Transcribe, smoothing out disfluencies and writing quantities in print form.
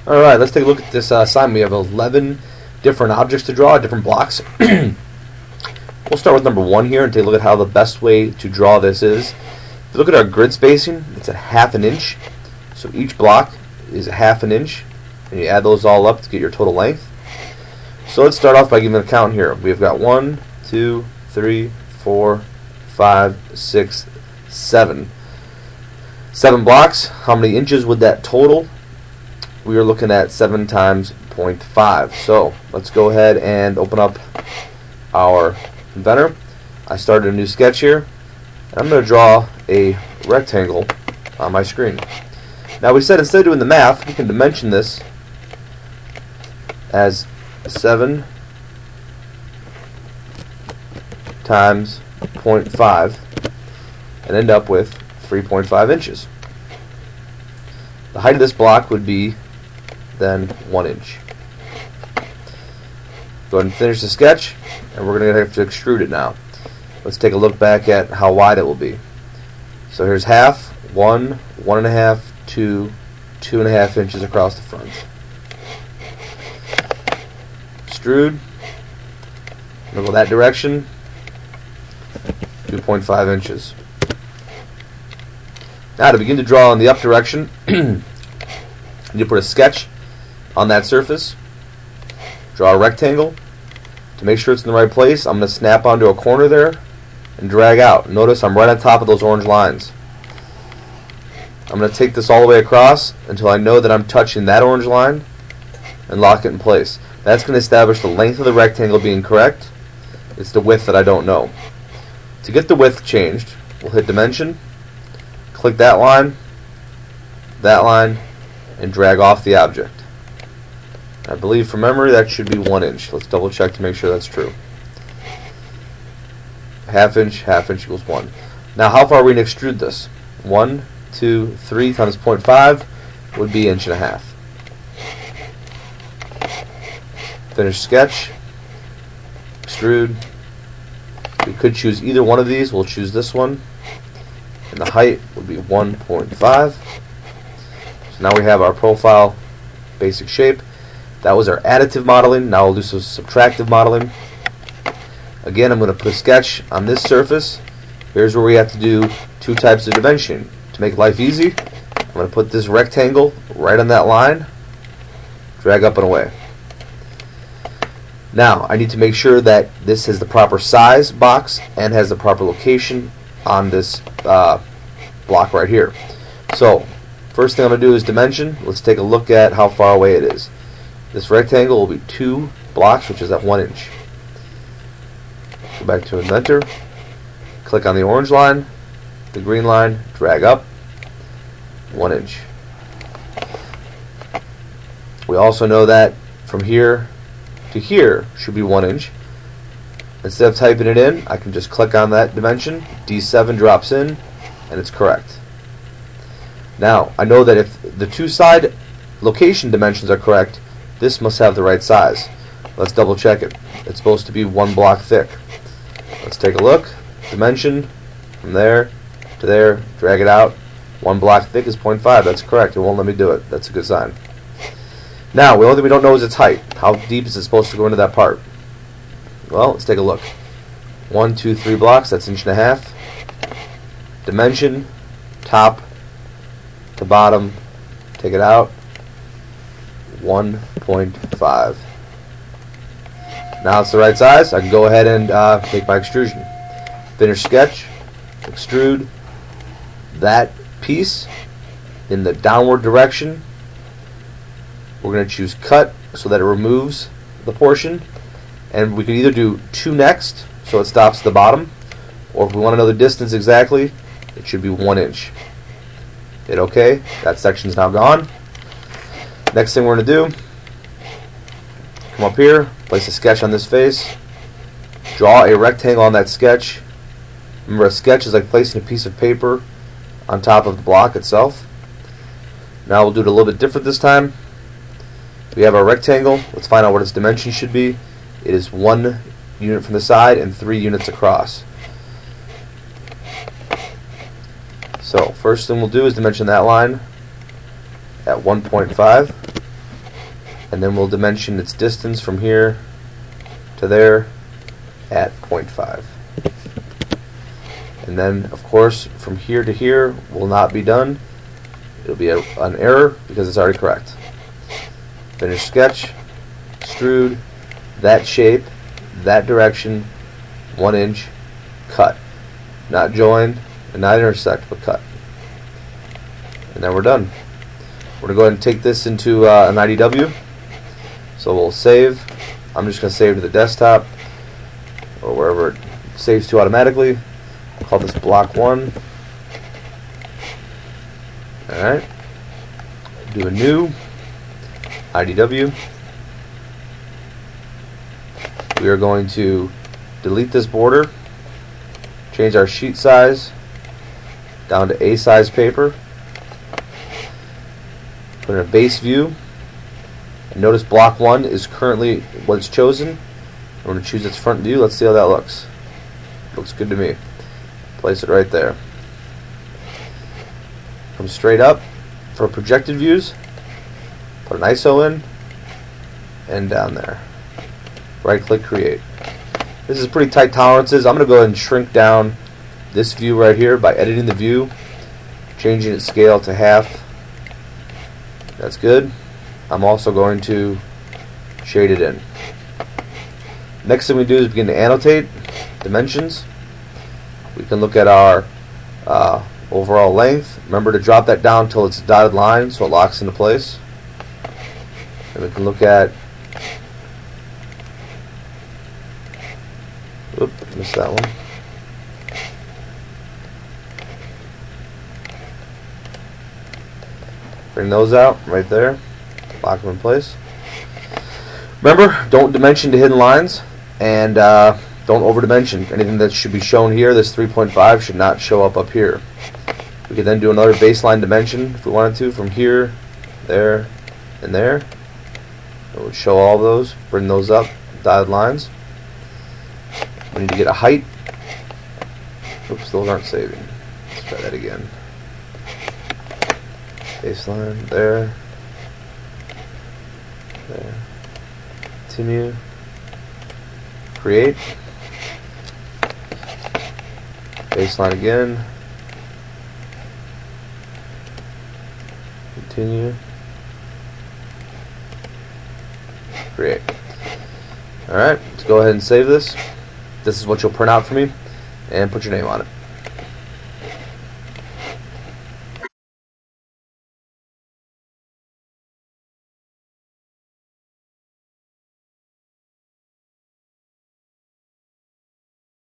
Alright, let's take a look at this assignment. We have 11 different objects to draw, different blocks. We'll start with number 1 here and take a look at how the best way to draw this is. If you look at our grid spacing, it's at 1/2 inch. So each block is 1/2 inch, and you add those all up to get your total length. So let's start off by giving a count here. We've got 1, 2, 3, 4, 5, 6, 7. 7 blocks. How many inches would that total? We are looking at 7 times 0.5. So let's go ahead and open up our inventor. I started a new sketch here. I'm going to draw a rectangle on my screen. Now we said instead of doing the math, we can dimension this as 7 times 0.5 and end up with 3.5 inches. The height of this block would be then 1 inch. Go ahead and finish the sketch, and we're going to have to extrude it now. Let's take a look back at how wide it will be. So here's half, 1, 1.5, 2, 2.5 inches across the front. Extrude. I'm going to go that direction, 2.5 inches. Now to begin to draw in the up direction, you put a sketch on that surface, draw a rectangle. To make sure it's in the right place, I'm going to snap onto a corner there and drag out. Notice I'm right on top of those orange lines. I'm going to take this all the way across until I know that I'm touching that orange line and lock it in place. That's going to establish the length of the rectangle being correct. It's the width that I don't know. To get the width changed, we'll hit dimension, click that line, and drag off the object. I believe from memory that should be 1 inch. Let's double check to make sure that's true. 1/2 inch equals 1. Now how far are we going to extrude this? 1, 2, 3 times 0.5 would be 1.5 inches. Finish sketch. Extrude. We could choose either one of these. We'll choose this one. And the height would be 1.5. So now we have our profile basic shape. That was our additive modeling. Now we'll do some subtractive modeling. Again, I'm going to put a sketch on this surface. Here's where we have to do 2 types of dimensioning. To make life easy, I'm going to put this rectangle right on that line, drag up and away. Now, I need to make sure that this has the proper size box and has the proper location on this block right here. So, first thing I'm going to do is dimension. Let's take a look at how far away it is. This rectangle will be 2 blocks, which is at 1 inch. Go back to Inventor, click on the orange line, the green line, drag up, 1 inch. We also know that from here to here should be 1 inch. Instead of typing it in, I can just click on that dimension, D7 drops in, and it's correct. Now, I know that if the 2 side location dimensions are correct, this must have the right size. Let's double check it. It's supposed to be 1 block thick. Let's take a look. Dimension from there to there, drag it out. 1 block thick is 0.5. That's correct. It won't let me do it. That's a good sign. Now, the only thing we don't know is its height. How deep is it supposed to go into that part? Well, let's take a look. 1, 2, 3 blocks. That's 1.5 inches. Dimension, top to bottom. Take it out. 1.5. Now it's the right size. I can go ahead and make my extrusion. Finish sketch, extrude that piece in the downward direction. We're going to choose cut so that it removes the portion, and we can either do 2 next so it stops at the bottom, or if we want to know the distance exactly, it should be 1 inch. Hit OK. That section is now gone. Next thing we're going to do, come up here, place a sketch on this face, draw a rectangle on that sketch. Remember, a sketch is like placing a piece of paper on top of the block itself. Now we'll do it a little bit different this time. We have our rectangle. Let's find out what its dimension should be. It is 1 unit from the side and 3 units across. So first thing we'll do is dimension that line at 1.5. and then we'll dimension its distance from here to there at 0.5. And then, of course, from here to here will not be done. It'll be an error because it's already correct. Finish sketch, extrude, that shape, that direction, 1 inch, cut. Not join and not intersect, but cut. And then we're done. We're going to go ahead and take this into an IDW. So we'll save. I'm just going to save to the desktop or wherever it saves to automatically. I'll call this block 1. Alright. Do a new IDW. We are going to delete this border, change our sheet size down to A size paper, put in a base view, and notice block 1 is currently what it's chosen. I'm going to choose its front view. Let's see how that looks. Looks good to me. Place it right there. Come straight up for projected views, put an ISO in, and down there. Right click, create. This is pretty tight tolerances. I'm going to go ahead and shrink down this view right here by editing the view, changing its scale to half. That's good. I'm also going to shade it in. Next thing we do is begin to annotate dimensions. We can look at our overall length. Remember to drop that down until it's a dotted line so it locks into place. And we can look at, oops, missed that one. Bring those out right there, lock them in place. Remember, don't dimension to hidden lines, and don't over dimension. Anything that should be shown here, this 3.5, should not show up here. We could then do another baseline dimension if we wanted to, from here, there, and there. It would show all those, bring those up, dotted lines. We need to get a height. Oops, those aren't saving. Let's try that again. Baseline, there, there. Continue. Create. Baseline again. Continue. Create. Alright, let's go ahead and save this. This is what you'll print out for me and put your name on it.